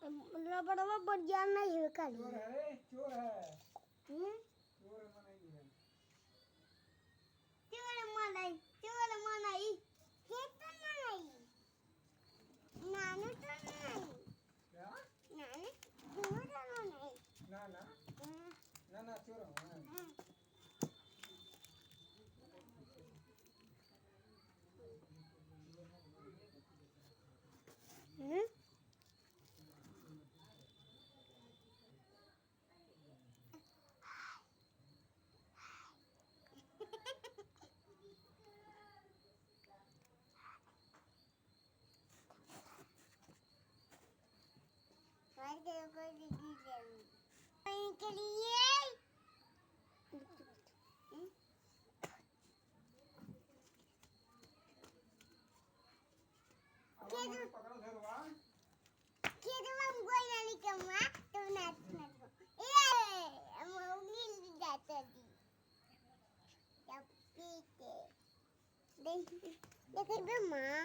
रबड़ में बढ़िया नहीं है कल चोर है रे, चोर है। हम्म चोर मनाई है। चोर मनाई ये तो नहीं नानू तो नहीं क्या? नानू दोनों दोनों नहीं ना ना ना ना चोर है। के लिए पकड़ो धरवा। हम कोई ना निकलवा तो नाच ए हम उंगली जाते दी जब पीते देख देख मां